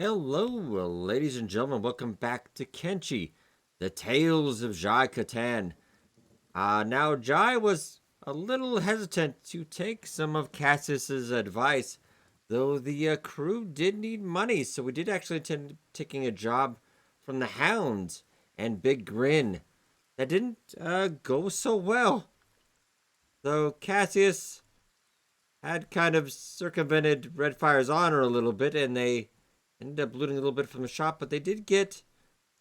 Hello, ladies and gentlemen. Welcome back to Kenshi, the Tales of Jai Kattan. Now, Jai was a little hesitant to take some of Cassius's advice, though the crew did need money, so we did actually attend taking a job from the Hounds and Big Grin. That didn't go so well, though Cassius had kind of circumvented Redfire's honor a little bit, and they ended up looting a little bit from the shop, but they did get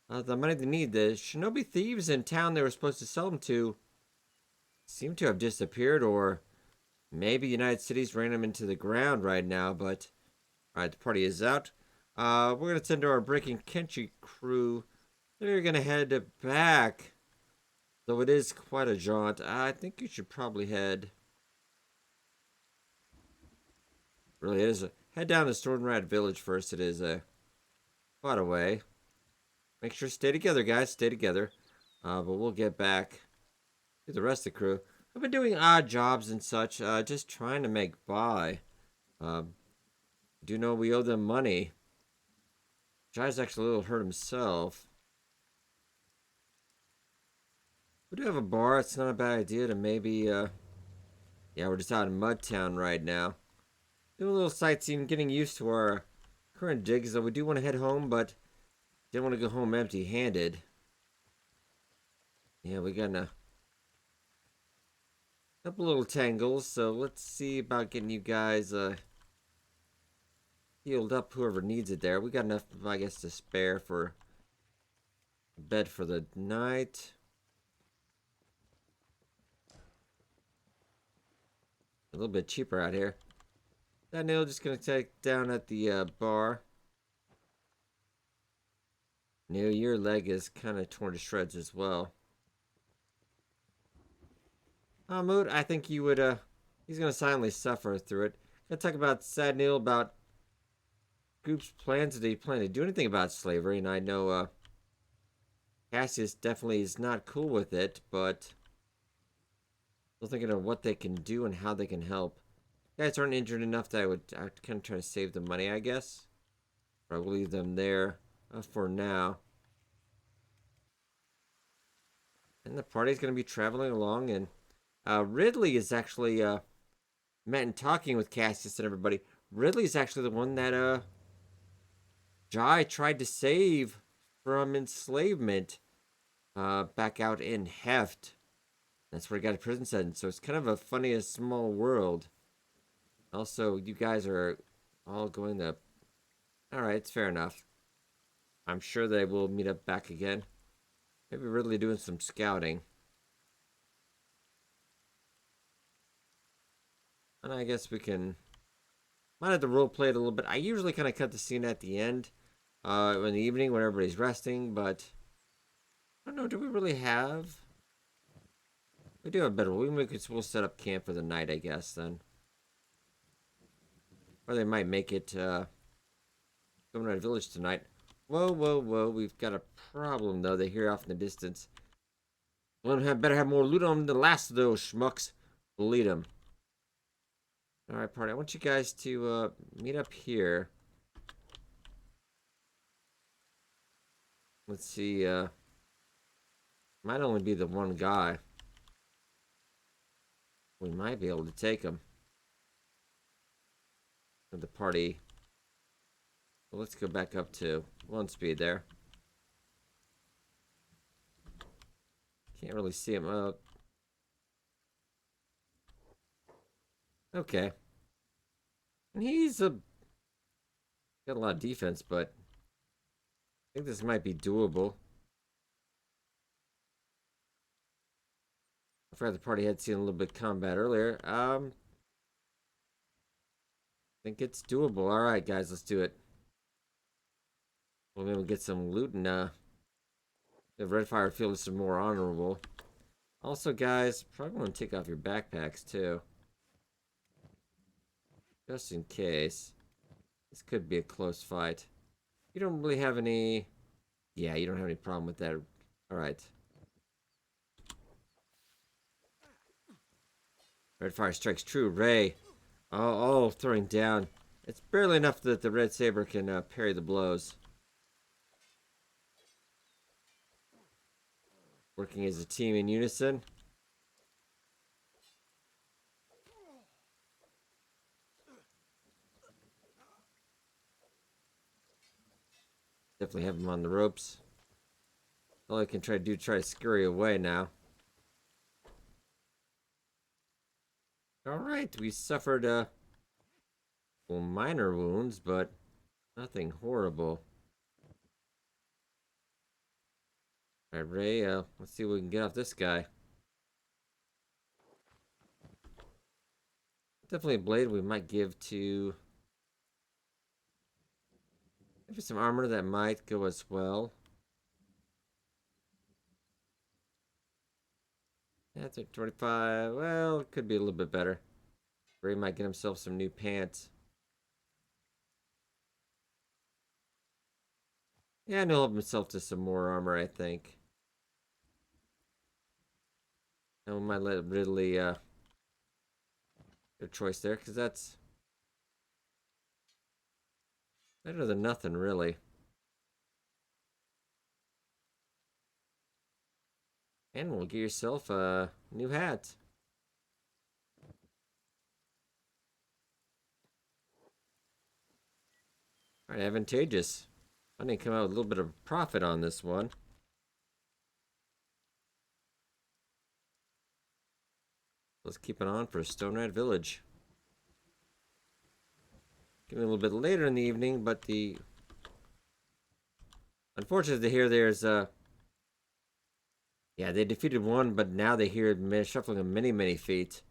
the money they need. The shinobi thieves in town they were supposed to sell them to seem to have disappeared, or maybe United Cities ran them into the ground right now. But all right, the party is out. We're gonna send to our Breaking Kenshi crew. They're gonna head back, though it is quite a jaunt. I think you should probably head. Really, it is head down to Stormrat Village first. It is quite a way. Make sure to stay together, guys. Stay together. But we'll get back to the rest of the crew. I've been doing odd jobs and such, just trying to make by. Do know we owe them money. Jai's actually a little hurt himself. We do have a bar. It's not a bad idea to maybe, yeah, we're just out in Mudtown right now. Doing a little sightseeing, getting used to our current digs, though we do want to head home, but didn't want to go home empty-handed. Yeah, we got a couple little tangles, so let's see about getting you guys healed up, whoever needs it there. We got enough, I guess, to spare for a bed for the night. A little bit cheaper out here. That nail just gonna take down at the bar. Neil, your leg is kind of torn to shreds as well. Mood, I think you would, he's gonna silently suffer through it. Gonna talk about Sad Neil, about group's plans. Did they plan to do anything about slavery? And I know, Cassius definitely is not cool with it, but still thinking of what they can do and how they can help. Guys aren't injured enough that I'd kind of try to save the money, I guess. Or I will leave them there for now. And the party's going to be traveling along, and Ridley is actually met and talking with Cassius and everybody. Ridley is actually the one that Jai tried to save from enslavement back out in Heft. That's where he got a prison sentence. So it's kind of a funny, small world. Also, you guys are all going to. Alright, it's fair enough. I'm sure they will meet up back again. Maybe Ridley doing some scouting. And I guess we can. Might have to roleplay it a little bit. I usually kind of cut the scene at the end, in the evening when everybody's resting, but I don't know. Do we really have? We do have better. We'll set up camp for the night, I guess, then. Or they might make it going to a village tonight. Whoa, whoa, whoa. We've got a problem, though. They hear off in the distance. We'll better have more loot on them than the last of those schmucks. We'll lead them. Alright, party. I want you guys to meet up here. Let's see. Might only be the one guy. We might be able to take him. The party. Well, let's go back up to 1 speed there. Can't really see him. Okay. And he's got a lot of defense, but I think this might be doable. I forgot the party had seen a little bit of combat earlier. I think it's doable. All right, guys, let's do it. Well, maybe we'll get some loot and the Redfire field is some more honorable. Also, guys, probably want to take off your backpacks too, just in case. This could be a close fight. You don't really have any. Yeah, you don't have any problem with that. All right. Redfire strikes true. Ray. Oh, throwing down It's barely enough that the Red Saber can parry the blows. Working as a team in unison. Definitely have him on the ropes. All I can try to do, try to scurry away now. Alright, we suffered well, minor wounds, but nothing horrible. Alright, Ray, let's see what we can get off this guy. Definitely a blade we might give to... maybe some armor that might go as well. That's at 25. Well, it could be a little bit better. Ray might get himself some new pants. Yeah, and he'll help himself to some more armor, I think. And we might let Ridley, their choice there, because that's better than nothing, really. And we'll get yourself a new hat. Alright, advantageous. I need to come out with a little bit of profit on this one. Let's keep it on for Stone Rat Village. Getting a little bit later in the evening, but the... unfortunately, here there's yeah, they defeated one, but now they hear shuffling of many feet.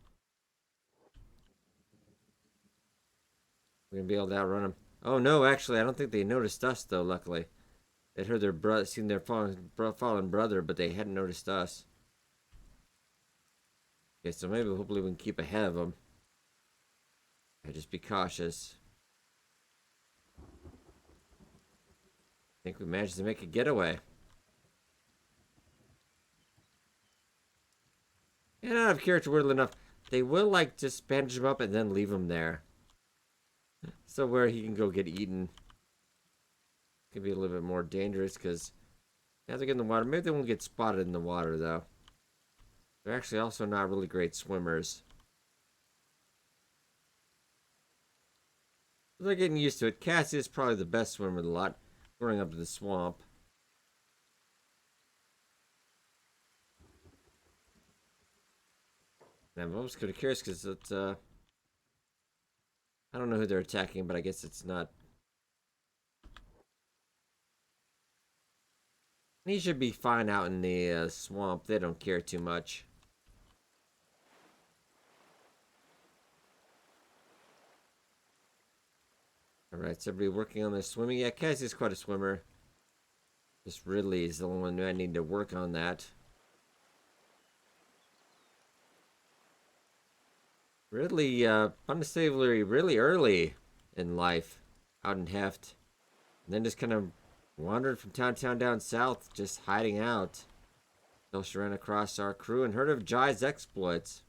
We're gonna be able to outrun them. Oh no, actually, I don't think they noticed us though. Luckily, they'd heard their brother, seen their fallen brother, but they hadn't noticed us. Okay, so maybe hopefully we can keep ahead of them. Okay, just be cautious. I think we managed to make a getaway. And out of character, weirdly enough, they will like just bandage him up and then leave him there. So where he can go get eaten. Could be a little bit more dangerous because now they get in the water. Maybe they won't get spotted in the water though. They're actually also not really great swimmers. They're getting used to it. Cassie is probably the best swimmer of the lot, going up to the swamp. And I'm almost kind of curious because it's I don't know who they're attacking, but I guess it's not. He should be fine out in the swamp. They don't care too much. Alright, so everybody working on their swimming. Yeah, Cassie's quite a swimmer. Just Ridley is the only one I need to work on that. Ridley, unsavory really early in life, out in Heft. And then just kind of wandered from town to town down south, just hiding out. Until she ran across our crew and heard of Jai's exploits.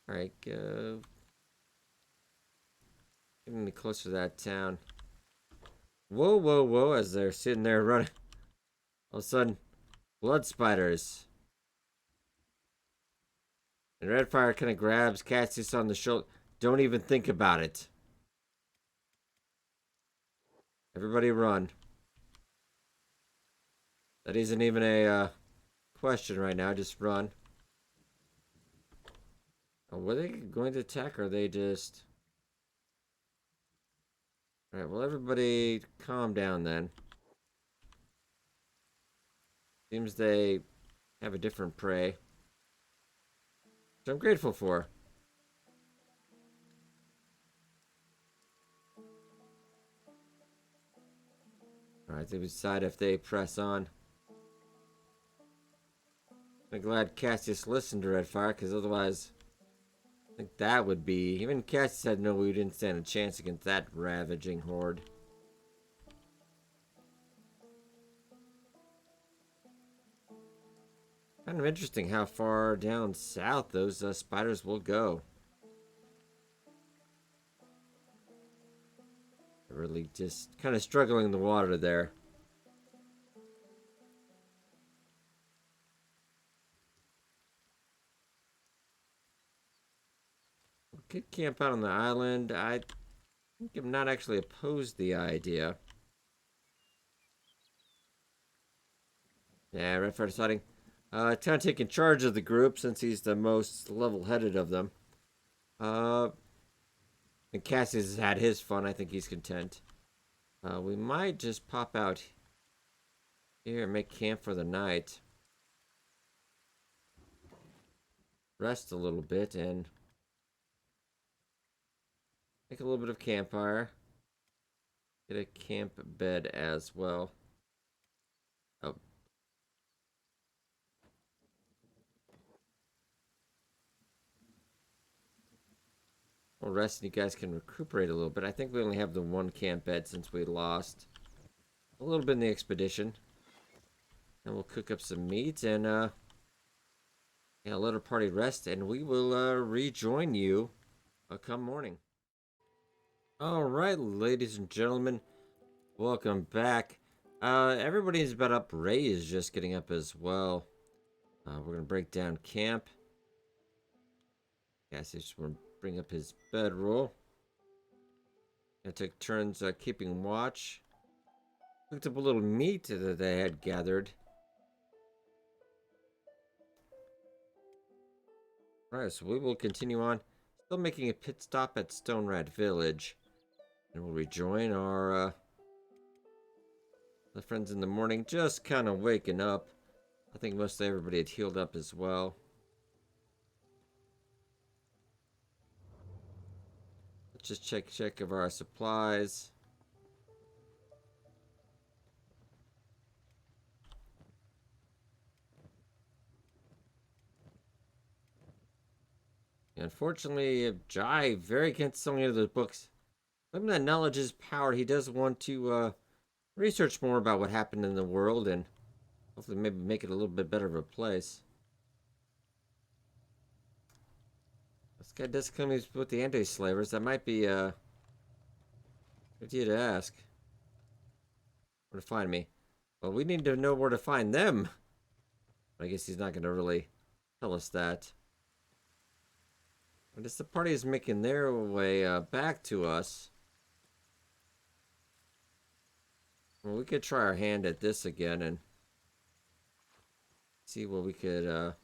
Alright, go. Getting me closer to that town. Whoa, as they're sitting there running. All of a sudden, blood spiders. And Redfire kind of grabs Cassius on the shoulder. Don't even think about it. Everybody run. That isn't even a question right now. Just run. Oh, were they going to attack or are they just... Alright, well everybody calm down then. Seems they have a different prey. Which I'm grateful for. Alright, they decide if they press on. I'm glad Cassius listened to Redfire, because otherwise... I think that would be... Even Cassius said no, we didn't stand a chance against that ravaging horde. Kind of interesting how far down south those spiders will go. They're really just kind of struggling in the water there. We could camp out on the island. I think I'm not actually opposed to the idea. Yeah, Red Fire deciding. Kind of taking charge of the group since he's the most level-headed of them. Uh, and Cassie's had his fun. I think he's content. We might just pop out here and make camp for the night. Rest a little bit and make a little bit of campfire. Get a camp bed as well. Oh. We'll rest and you guys can recuperate a little bit. I think we only have the one camp bed since we lost a little bit in the expedition. And we'll cook up some meat and yeah, let our party rest and we will rejoin you come morning. Alright, ladies and gentlemen, welcome back. Everybody's about up. Ray is just getting up as well. We're gonna break down camp. Guess he's just gonna bring up his bedroll. Gonna take turns keeping watch. Cooked up a little meat that they had gathered. Alright, so we will continue on. Still making a pit stop at Stone Rat Village. And we'll rejoin our the friends in the morning. Just kind of waking up. I think mostly everybody had healed up as well. Let's just check of our supplies. Unfortunately, Jai very against so many of those books. Even that knowledge is power. He does want to research more about what happened in the world and hopefully maybe make it a little bit better of a place. This guy does come with the anti-slavers. That might be good idea to ask. Where to find me? Well, we need to know where to find them. I guess he's not going to really tell us that. I guess the party is making their way back to us. Well, we could try our hand at this again and see what we could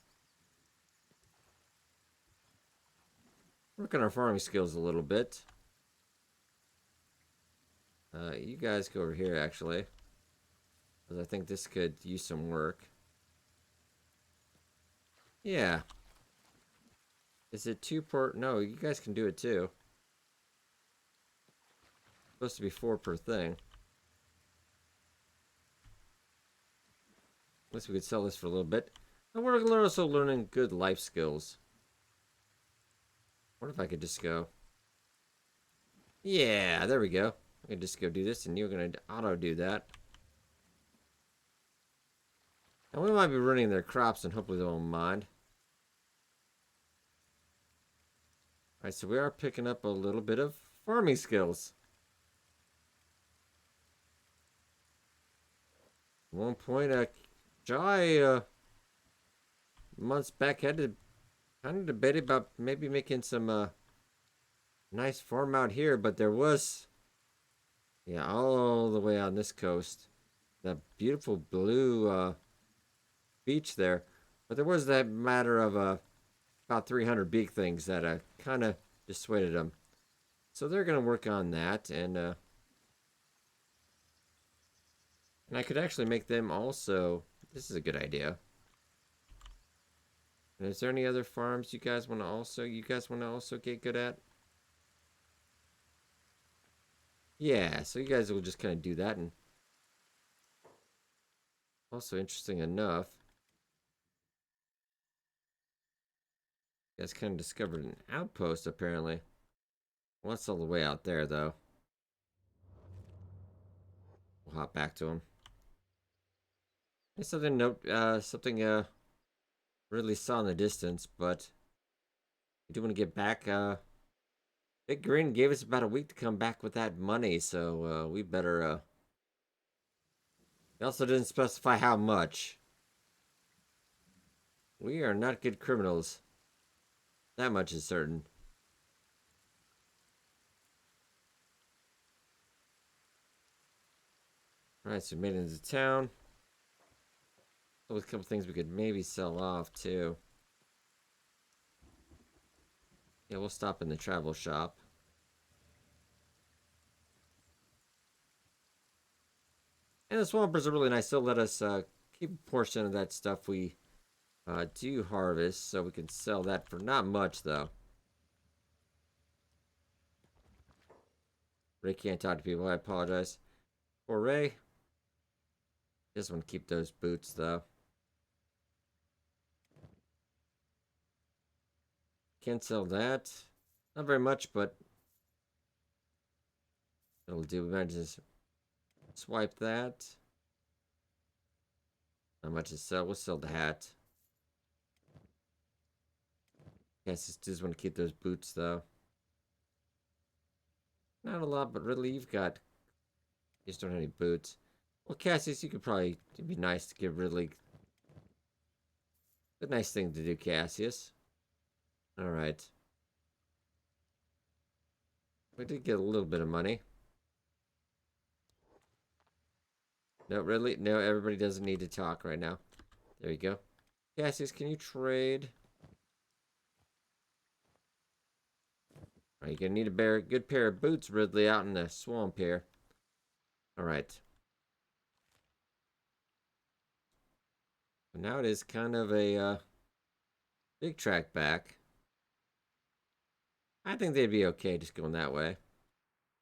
work on our farming skills a little bit. You guys go over here, actually. Because I think this could use some work. Yeah. Is it 2 per... No, you guys can do it too. It's supposed to be 4 per thing. At least we could sell this for a little bit. And we're also learning good life skills. What if I could just go... Yeah, there we go. I can just go do this and you're going to auto do that. And we might be ruining their crops and hopefully they won't mind. Alright, so we are picking up a little bit of farming skills. At one point, Jai, months back had to kind of debate about maybe making some nice farm out here, but there was, yeah, all the way on this coast, that beautiful blue beach there. But there was that matter of about 300 big things that kind of dissuaded them. So they're going to work on that, and I could actually make them also. This is a good idea. And is there any other farms you guys want to also get good at? Yeah, so you guys will just kind of do that. And also interesting enough, you guys kind of discovered an outpost apparently. Well, that's all the way out there though. We'll hop back to them. There's something really saw in the distance, but we do want to get back. Big Green gave us about a week to come back with that money, so we better. He also didn't specify how much. We are not good criminals. That much is certain. Alright, so we made it into town. With a couple things we could maybe sell off too. Yeah, we'll stop in the travel shop. And the swampers are really nice. They'll let us keep a portion of that stuff we do harvest, so we can sell that for not much though. Ray can't talk to people. I apologize. Poor Ray. Just want to keep those boots though. Can't sell that. Not very much, but it'll do. We might just swipe that. Not much to sell. We'll sell the hat. Guess just want to keep those boots though. Not a lot, but really you just don't have any boots. Well, Cassius, you could probably, it'd be nice to give Ridley. A nice thing to do, Cassius. Alright. We did get a little bit of money. No, really? No, everybody doesn't need to talk right now. There you go. Cassius, can you trade? Alright, you're gonna need a good pair of boots, Ridley, out in the swamp here. Alright. Now it is kind of a big track back. I think they'd be okay just going that way.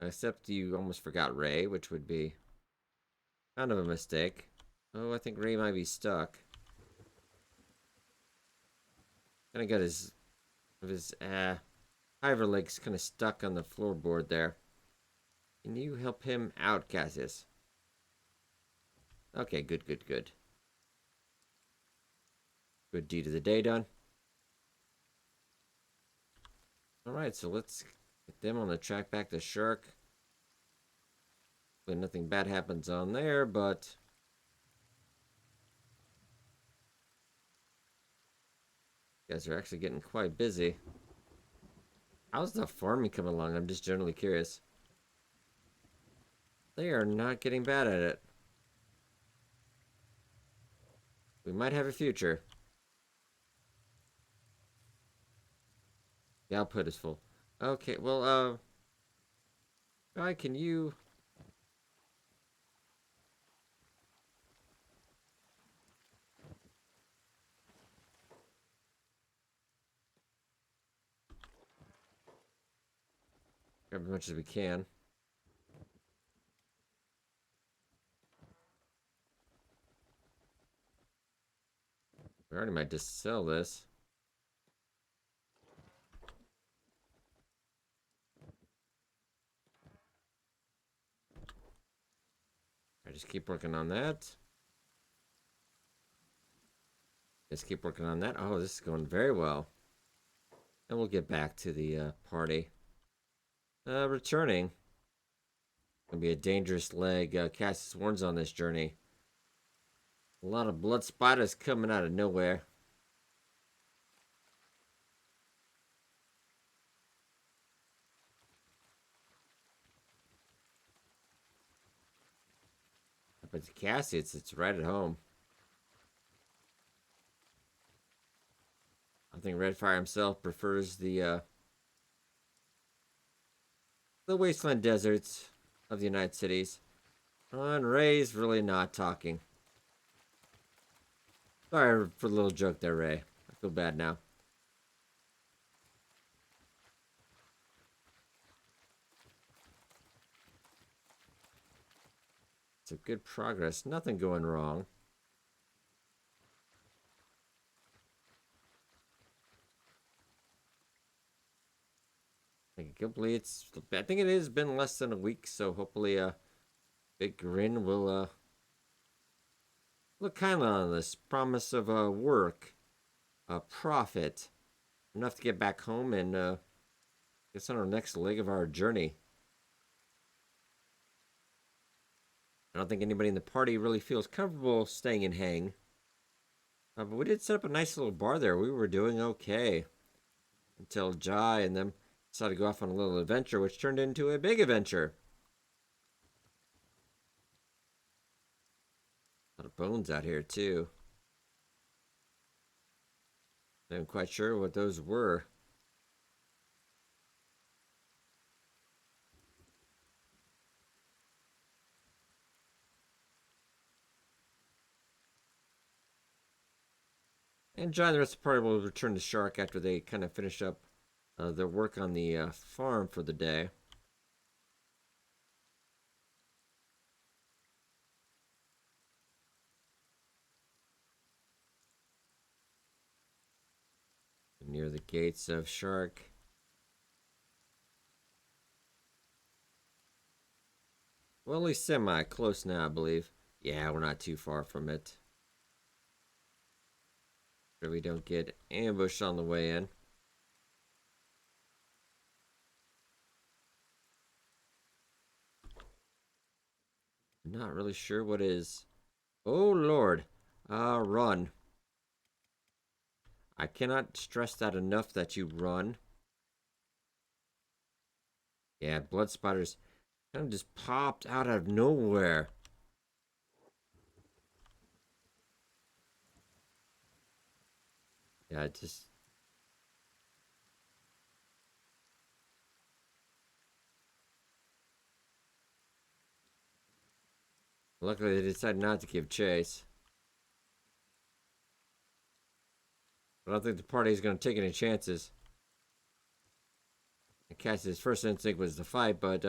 Except you almost forgot Ray, which would be kind of a mistake. Oh, I think Ray might be stuck. Kind of got his hiver legs kind of stuck on the floorboard there. Can you help him out, Cassius? Okay, good, good, good. Good deed of the day done. Alright, so let's get them on the track back to Shark. Hopefully nothing bad happens on there, but you guys are actually getting quite busy. How's the farming coming along? I'm just generally curious. They are not getting bad at it. We might have a future. The output is full. Okay, well, Guy, can you... grab as much as we can. We already might just sell this. I just keep working on that. Just keep working on that. Oh, this is going very well. And we'll get back to the party. Returning. Gonna be a dangerous leg. Cassius warns on this journey. A lot of blood spiders coming out of nowhere. But Cassius, it's right at home. I think Redfire himself prefers the wasteland deserts of the United Cities. And Ray's really not talking. Sorry for the little joke there, Ray. I feel bad now. So good progress. Nothing going wrong. I think it has been less than a week, so hopefully Big Grin will look kind of on this promise of work profit. Enough to get back home and get on our next leg of our journey. I don't think anybody in the party really feels comfortable staying in Hang. But we did set up a nice little bar there. We were doing okay. Until Jai and them decided to go off on a little adventure, which turned into a big adventure. A lot of bones out here, too. I'm quite sure what those were. And Jai and the rest of the party will return to Shark after they kind of finish up their work on the farm for the day. Near the gates of Shark. Well, at least semi-close now, I believe. Yeah, we're not too far from it. So we don't get ambushed on the way in. Not really sure what is. Oh, Lord. Run. I cannot stress that enough that you run. Yeah, blood spiders kind of just popped out of nowhere. Yeah, it just... Luckily, they decided not to give chase. I don't think the party is going to take any chances. Cassie's first instinct was to fight, but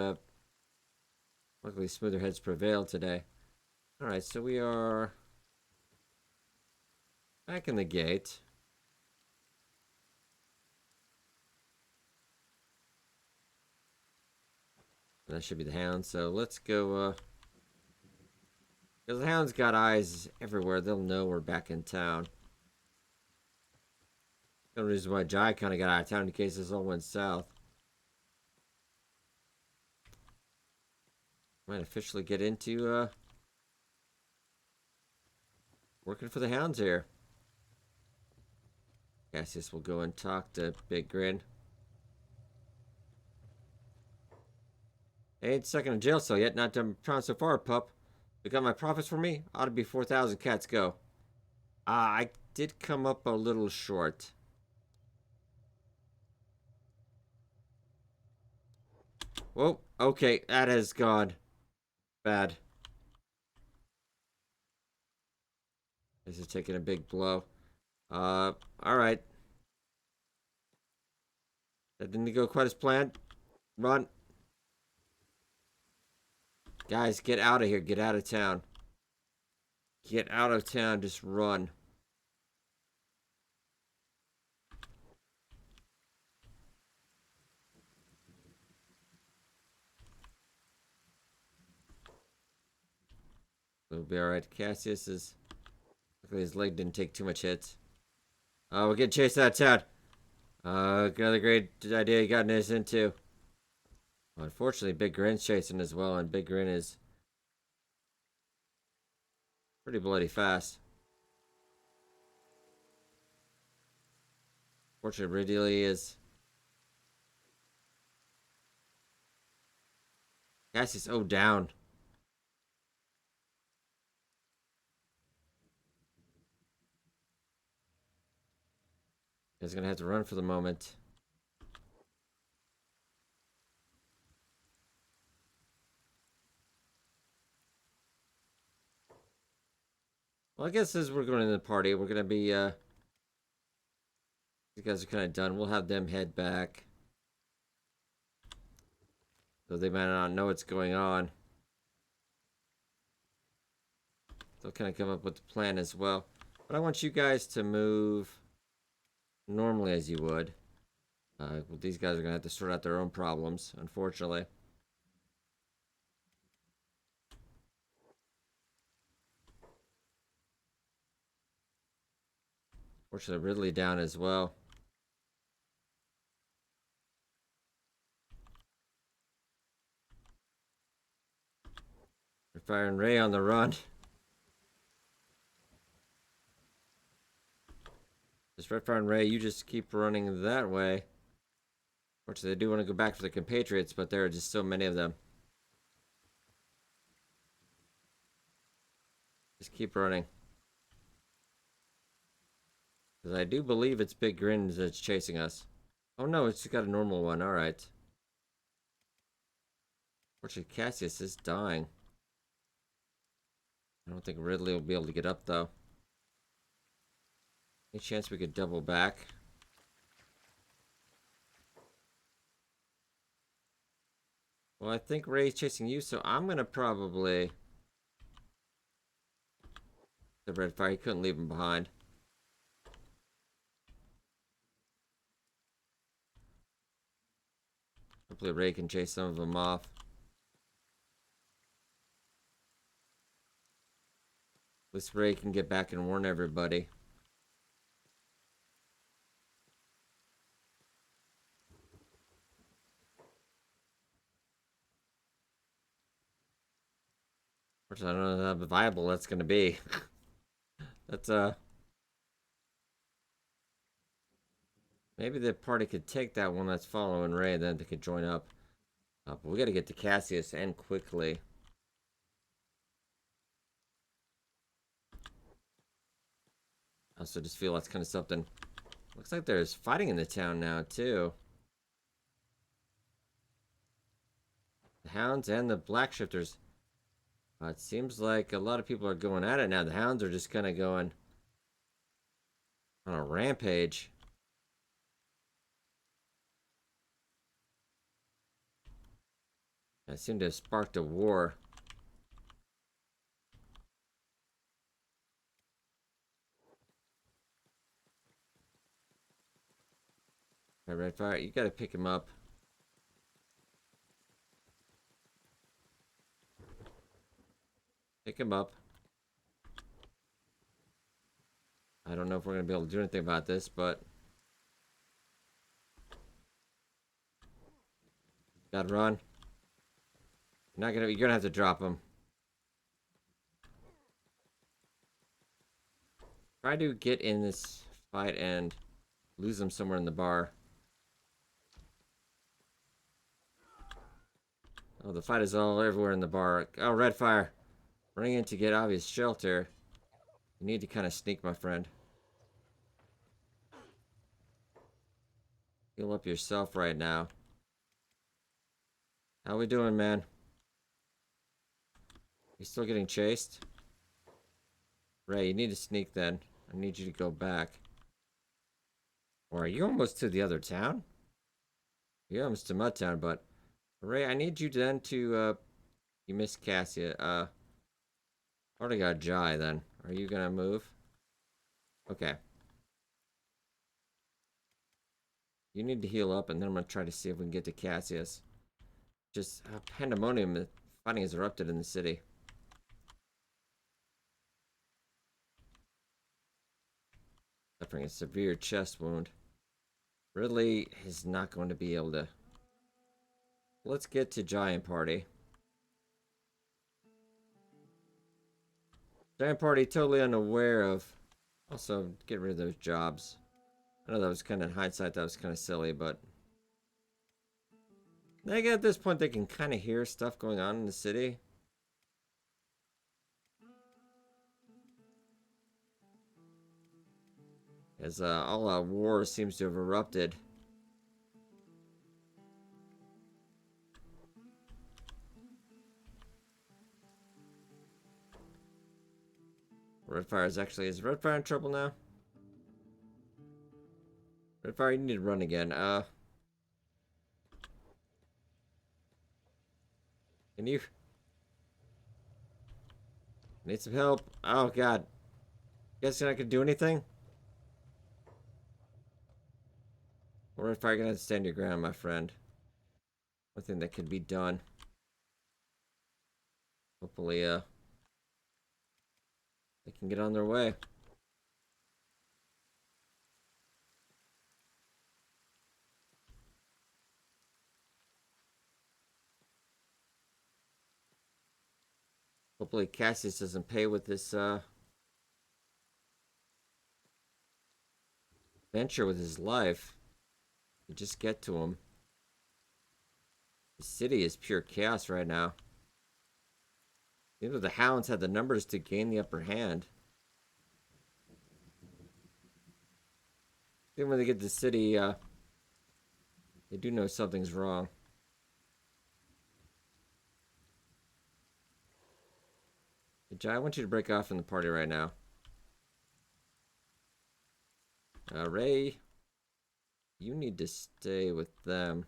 luckily smoother heads prevailed today. Alright, so we are back in the gate. That should be the hound, so let's go, because the hound's got eyes everywhere, they'll know we're back in town. The reason why Jai kind of got out of town in case this all went south. Might officially get into, working for the hounds here. Cassius will go and talk to Big Grin. Ain't stuck in a jail cell yet, not done trying so far, pup. You got my profits for me? Ought to be 4,000 cats go. I did come up a little short. Whoa, okay, that has gone bad. This is taking a big blow. Alright. That didn't go quite as planned. Run. Guys, get out of here. Get out of town. Get out of town. Just run. We'll be alright. Cassius is... Luckily his leg didn't take too much hits. We're getting chased out of town. Another great idea you got us into. Unfortunately, Big Grin's chasing as well, and Big Grin is pretty bloody fast. Fortunately, Ridley is... Cassius, oh, down. He's gonna have to run for the moment. Well, I guess as we're going to the party, we're gonna be, you guys are kind of done. We'll have them head back. Though they might not know what's going on. They'll kind of come up with the plan as well. But I want you guys to move normally as you would. Well, these guys are going to have to sort out their own problems, unfortunately. Fortunately, Ridley down as well. Redfire and Ray on the run. Just Redfire and Ray, you just keep running that way. Fortunately, they do want to go back for the compatriots, but there are just so many of them. Just keep running. Because I do believe it's Big Grins that's chasing us. Oh no, it's got a normal one. Alright. Fortunately, Cassius is dying. I don't think Ridley will be able to get up, though. Any chance we could double back? Well, I think Ray's chasing you, so I'm gonna probably... The Redfire, he couldn't leave him behind. Hopefully Ray can chase some of them off. At least Ray can get back and warn everybody. Which I don't know how viable that's gonna be. That's maybe the party could take that one that's following Ray, then they could join up. But we gotta get to Cassius and quickly. I also just feel that's kind of something. Looks like there's fighting in the town now, too. The Hounds and the Black Shifters. It seems like a lot of people are going at it now. The Hounds are just kind of going on a rampage. It seemed to have sparked a war. Alright, Redfire, you gotta pick him up. Pick him up. I don't know if we're gonna be able to do anything about this, but gotta run. You're gonna have to drop him. Try to get in this fight and lose him somewhere in the bar. Oh, the fight is all everywhere in the bar. Oh, Redfire. Running in to get obvious shelter. You need to kind of sneak, my friend. Heal up yourself right now. How we doing, man? You still getting chased? Ray, you need to sneak then. I need you to go back. Or are you almost to the other town? You're almost to Mudtown, but... Ray, I need you then to, You missed Cassia. Already got Jai then. Are you gonna move? Okay. You need to heal up, and then I'm gonna try to see if we can get to Cassius. Just pandemonium. Fighting has erupted in the city. Suffering a severe chest wound. Ridley is not going to be able to. Let's get to Giant Party. Giant Party totally unaware of. Also, get rid of those jobs. I know that was kind of in hindsight, that was kind of silly, but I think at this point they can kind of hear stuff going on in the city. As all out war seems to have erupted. Redfire is Redfire in trouble now? Redfire, you need to run again. Can you? Need some help? Oh god. Guessing I could do anything? Or if I can stand your ground, my friend. Nothing that can be done. Hopefully, they can get on their way. Hopefully Cassius doesn't pay with this venture with his life. You just get to him. The city is pure chaos right now. You know, the hounds had the numbers to gain the upper hand. Then when they get to the city, they do know something's wrong. Hey, Jai, I want you to break off from the party right now. Ray, you need to stay with them.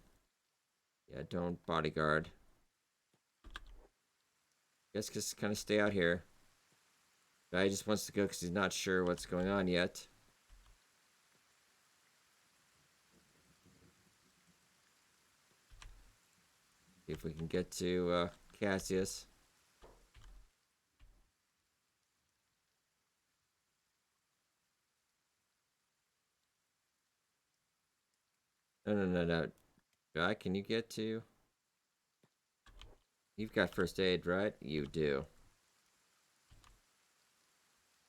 Yeah, don't bodyguard. Guess just kind of stay out here. Jai just wants to go because he's not sure what's going on yet. See if we can get to Cassius. No. Jai, can you get to... You've got first aid, right? You do.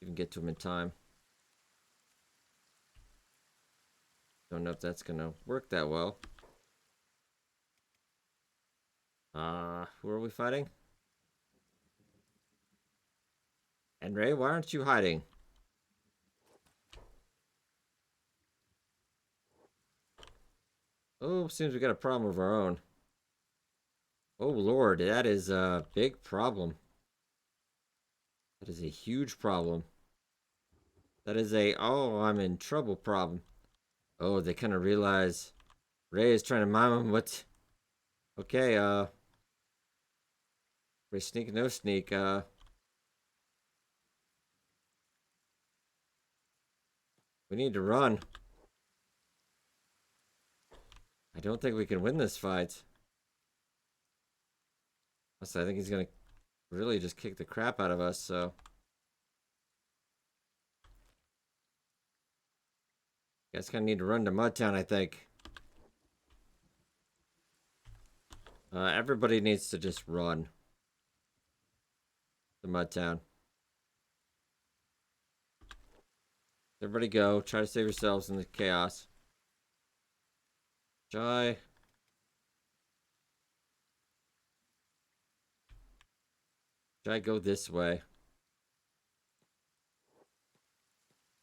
You can get to him in time. Don't know if that's gonna work that well. Who are we fighting? And Ray, why aren't you hiding? Oh, seems we got a problem of our own. Oh lord, that is a big problem. That is a huge problem. That is a, oh, I'm in trouble problem. Oh, they kind of realize Ray is trying to mime him what... Okay, Ray sneak, no sneak, we need to run. I don't think we can win this fight. Also, I think he's gonna really just kick the crap out of us, so... Guys kind of need to run to Mudtown, I think. Everybody needs to just run to Mudtown. Everybody go. Try to save yourselves in the chaos. Jai. Jai, go this way.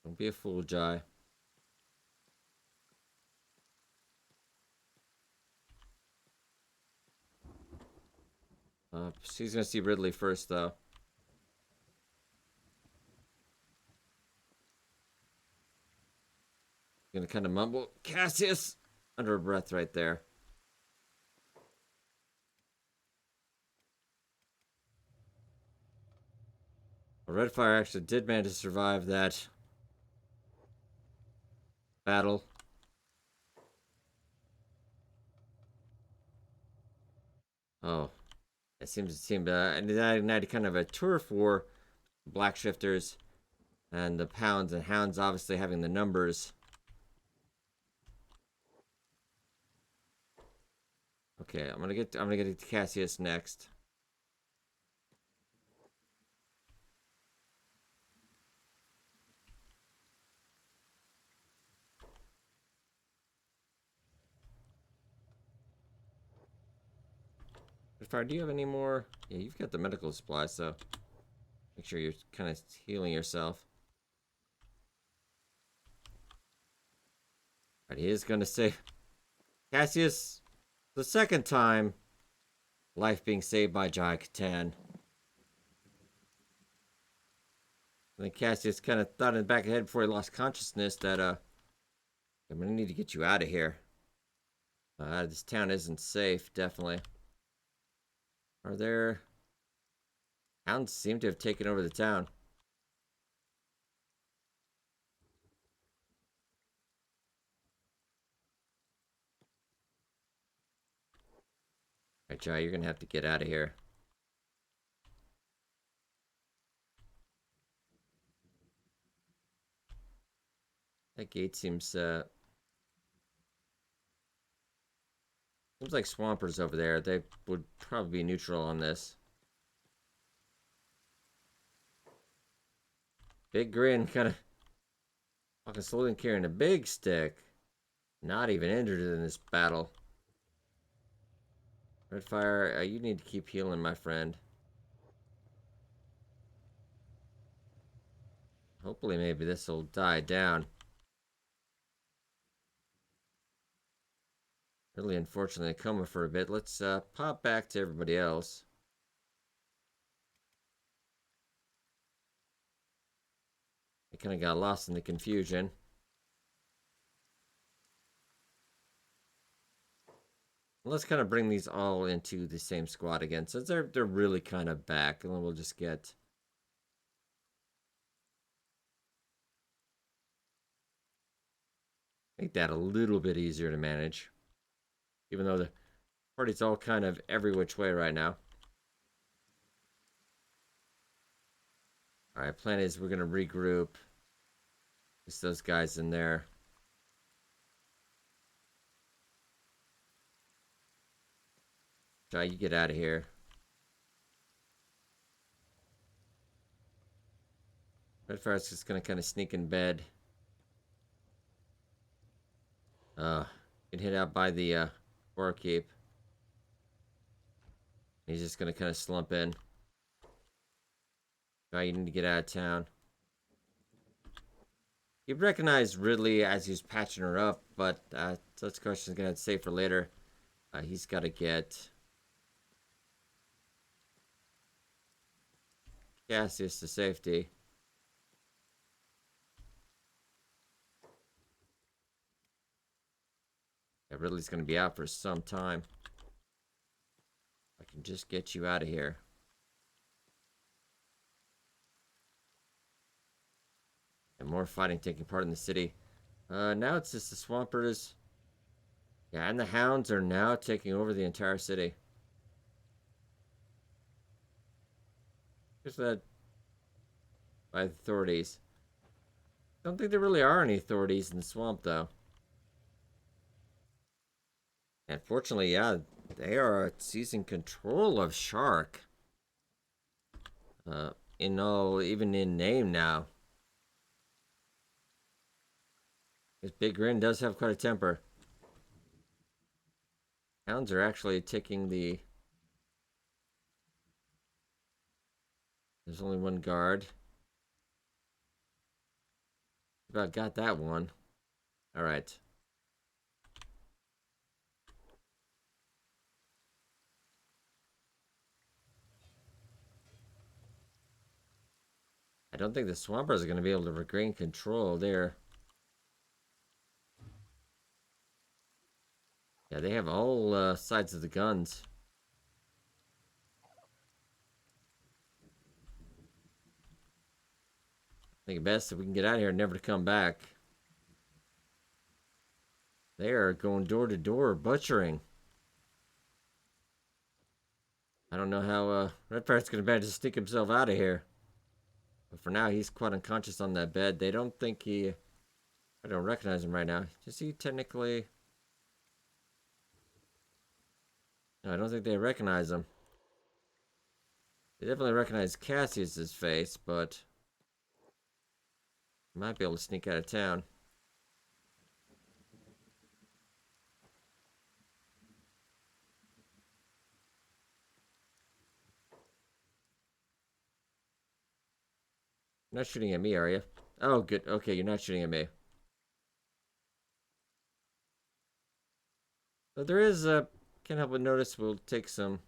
Don't be a fool, Jai. She's gonna see Ridley first, though. Gonna kind of mumble, Cassius! Under her breath right there. Well, Redfire actually did manage to survive that battle. Oh, it seems and that ignited kind of a tour for Black Shifters and the Pounds and Hounds obviously having the numbers. Okay, I'm gonna get to Cassius next. Redfire, do you have any more? Yeah, you've got the medical supplies, so make sure you're kind of healing yourself. Alright, he is gonna say Cassius the second time. Life being saved by Jai Kattan. I think Cassius kind of thought in the back of the head before he lost consciousness that, I'm gonna need to get you out of here. This town isn't safe, definitely. Are there... Hounds seem to have taken over the town. Alright, Jai, you're gonna have to get out of here. That gate seems like Swampers over there. They would probably be neutral on this. Big grin, kind of walking slowly and carrying a big stick. Not even injured in this battle. Redfire, you need to keep healing, my friend. Hopefully, maybe this will die down. Really unfortunately coma for a bit. Let's pop back to everybody else. I kind of got lost in the confusion. Let's kind of bring these all into the same squad again, since they're really kind of back, and then we'll just make that a little bit easier to manage, even though the party's all kind of every which way right now. All right, plan is we're gonna regroup. Just those guys in there. Try you get out of here. Redfire's just gonna kind of sneak in bed. Get hit out by the keep. He's just gonna kind of slump in. You need to get out of town. He recognized Ridley as he's patching her up, but such questions gonna have to save for later. He's got to get Cassius to safety. Yeah, Ridley's gonna be out for some time. I can just get you out of here. And more fighting taking part in the city. Now it's just the Swampers. Yeah, and the Hounds are now taking over the entire city. Here's that by the authorities. Don't think there really are any authorities in the swamp, though. And fortunately, yeah, they are seizing control of Shark. Even in name now. This Big Grin does have quite a temper. Hounds are actually taking the... There's only one guard. About got that one. Alright. I don't think the Swampers are going to be able to regain control there. Yeah, they have all sides of the guns. I think best if we can get out of here and never to come back. They are going door to door, butchering. I don't know how Redfire's going to manage to stick himself out of here. But for now, he's quite unconscious on that bed. They don't think he... I don't recognize him right now. Does he technically... No, I don't think they recognize him. They definitely recognize Cassius's face, but... Might be able to sneak out of town. You're not shooting at me, are you? Oh, good. Okay, you're not shooting at me. But there is a... Can't help but notice we'll take some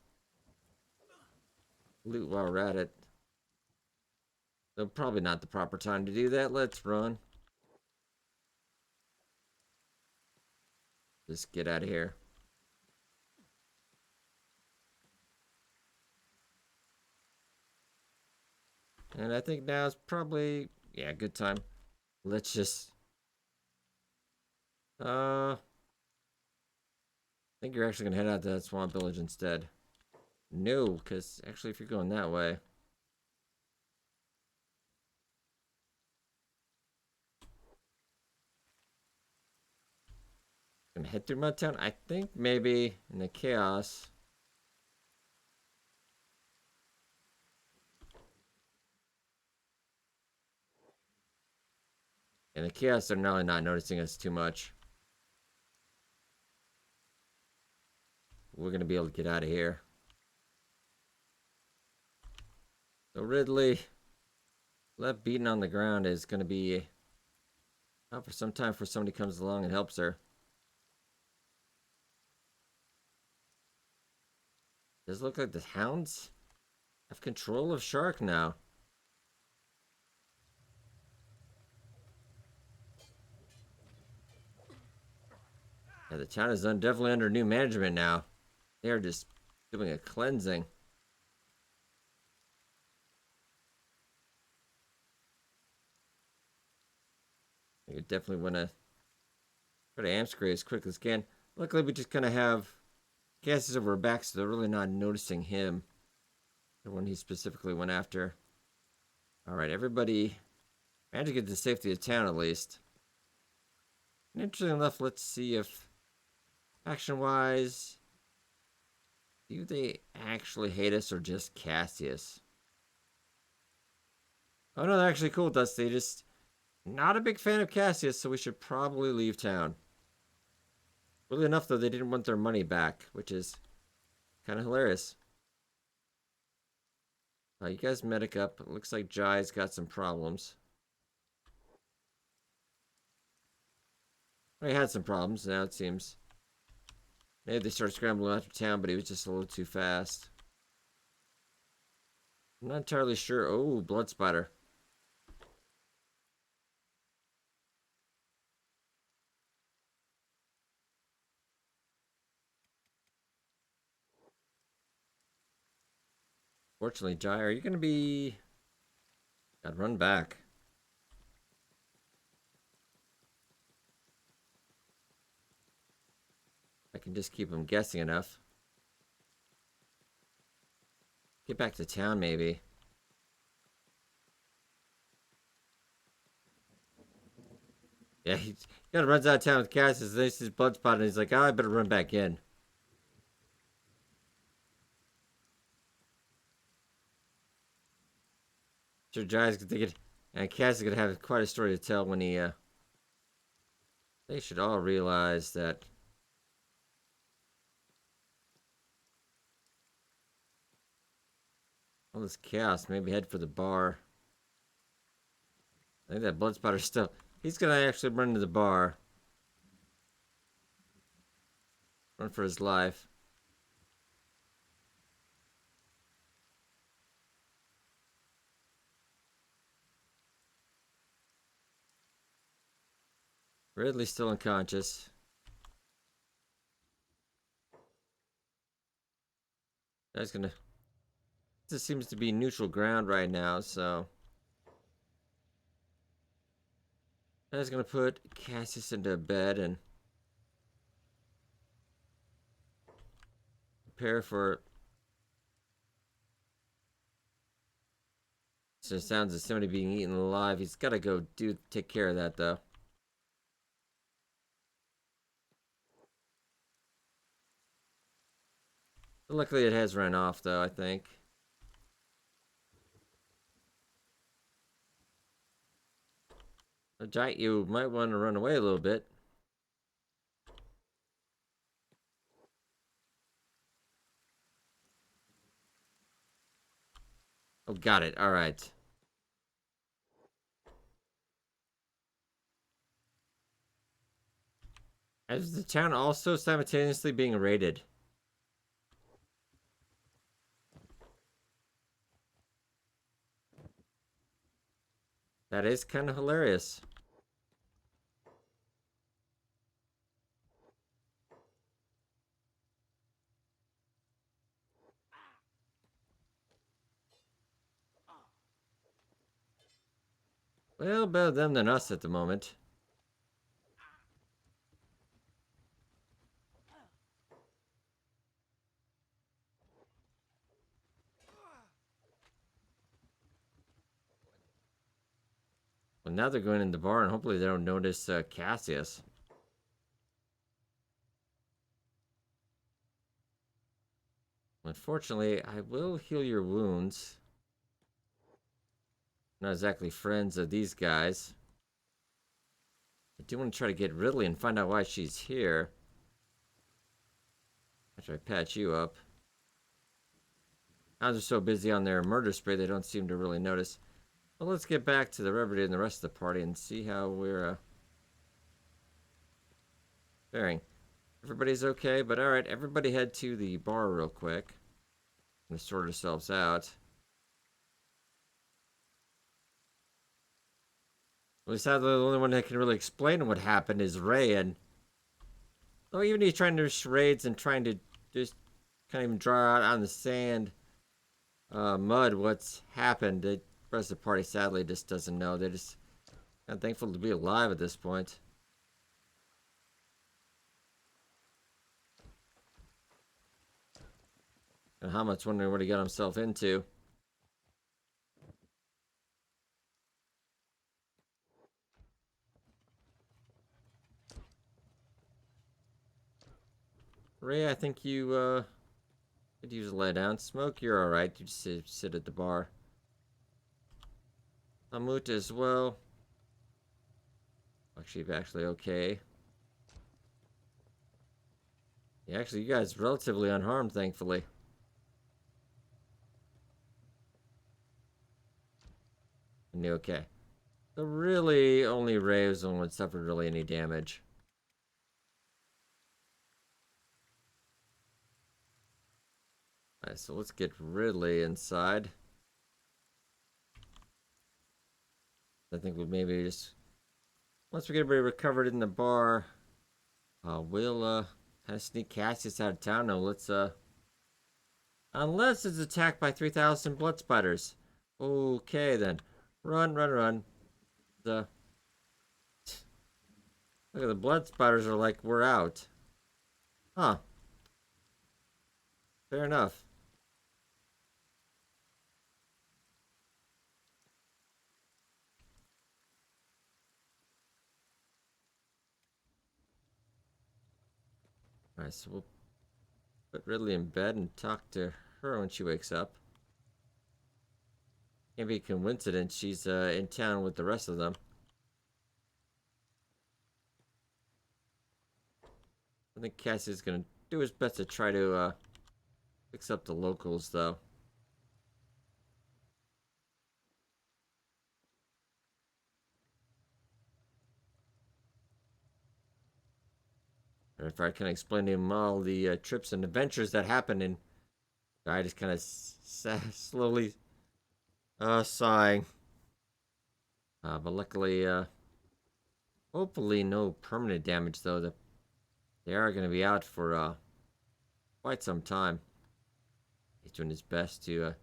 loot while we're at it. Though probably not the proper time to do that. Let's run. Just get out of here. And I think now is probably... Yeah, good time. Let's just... I think you're actually going to head out to that swamp village instead. No, because actually if you're going that way... Gonna head through Mudtown? I think maybe in the chaos... And the chaos are really not noticing us too much. We're going to be able to get out of here. So Ridley, left beaten on the ground is going to be out for some time before somebody comes along and helps her. Does it look like the hounds have control of Shark now? Yeah, the town is definitely under new management now. They are just doing a cleansing. You definitely want to try to amscray as quick as can. Luckily, we just kind of have gases over our backs, so they're really not noticing him. The one he specifically went after. Alright, everybody managed to get to the safety of town at least. And interesting enough, let's see if action-wise, do they actually hate us or just Cassius? Oh no, they're actually cool with us. They just not a big fan of Cassius, so we should probably leave town. Really enough, though, they didn't want their money back, which is kind of hilarious. You guys medic up. It looks like Jai's got some problems. Well, he had some problems, now it seems. Maybe they started scrambling after town, but he was just a little too fast. I'm not entirely sure. Oh, blood spider. Fortunately, Jai, are you going to be... Gotta run back. I can just keep him guessing enough. Get back to town, maybe. Yeah, he kind of runs out of town with Cassius. Then he sees blood spot, and he's like, oh, I better run back in. Sure, Jai's thinking, and Cass is gonna have quite a story to tell when he. They should all realize that all this chaos. Maybe head for the bar. I think that blood spotter's still. He's gonna actually run to the bar. Run for his life. Ridley's still unconscious. That's gonna. This seems to be neutral ground right now, so. That's gonna put Cassius into bed and prepare for. So it sounds of somebody being eaten alive. He's gotta go take care of that though. Luckily, it has run off, though, I think. A giant, you might want to run away a little bit. Oh, got it. All right. Is the town also simultaneously being raided? That is kind of hilarious. Well, better them than us at the moment. Well, now they're going in the bar, and hopefully they don't notice Cassius. Unfortunately, I will heal your wounds. Not exactly friends of these guys. I do want to try to get Ridley and find out why she's here. After I patch you up. Hounds are so busy on their murder spree, they don't seem to really notice. Well, let's get back to the Reverdy and the rest of the party and see how we're faring. Everybody's okay, but alright, everybody head to the bar real quick. And sort ourselves out. At least the only one that can really explain what happened is Ray, and though even he's trying to charades and trying to just kind of even draw out on the sand, mud, what's happened, the rest of the party sadly just doesn't know. They're just kind of thankful to be alive at this point. And Hamat's wondering what he got himself into. Ray, I think you could use a lay down. Smoke, you're alright. You just sit at the bar. Hamut as well. Actually okay. Yeah, actually, you guys relatively unharmed, thankfully. And you okay. So really, only Ray was the one that suffered really any damage. Alright, so let's get Ridley inside. I think we'll maybe just... Once we get everybody recovered in the bar, we'll kind of sneak Cassius out of town. Now let's unless it's attacked by 3,000 blood spiders. Okay then. Run, run, run. Look at the blood spiders are like, we're out. Huh. Fair enough. Alright, so we'll put Ridley in bed and talk to her when she wakes up. Can't be a coincidence she's in town with the rest of them. I think Cassie's gonna do his best to try to fix up the locals, though. Or if I can explain to him all the trips and adventures that happen, and I just kind of slowly sighing. But luckily, hopefully no permanent damage, though. That they are going to be out for quite some time. He's doing his best to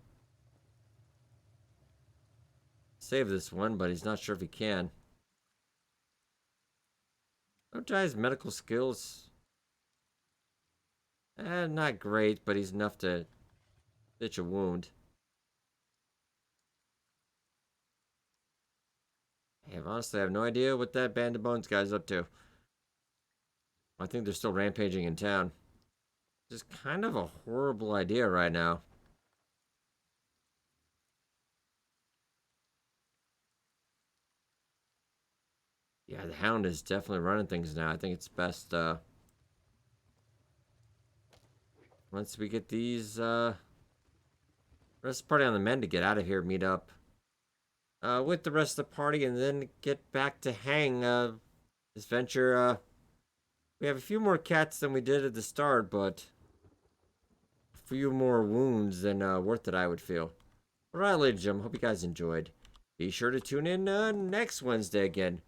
save this one, but he's not sure if he can. Ojai's medical skills, not great, but he's enough to stitch a wound. I have no idea what that Band of Bones guy's up to. I think they're still rampaging in town. It's kind of a horrible idea right now. Yeah, the Hound is definitely running things now. I think it's best, once we get these, rest of the party on the men to get out of here, meet up, with the rest of the party, and then get back to hang, this venture, we have a few more cats than we did at the start, but a few more wounds than, worth it, I would feel. Alright, ladies and gentlemen, hope you guys enjoyed. Be sure to tune in, next Wednesday again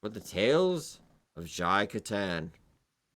for the Tales of Kattan.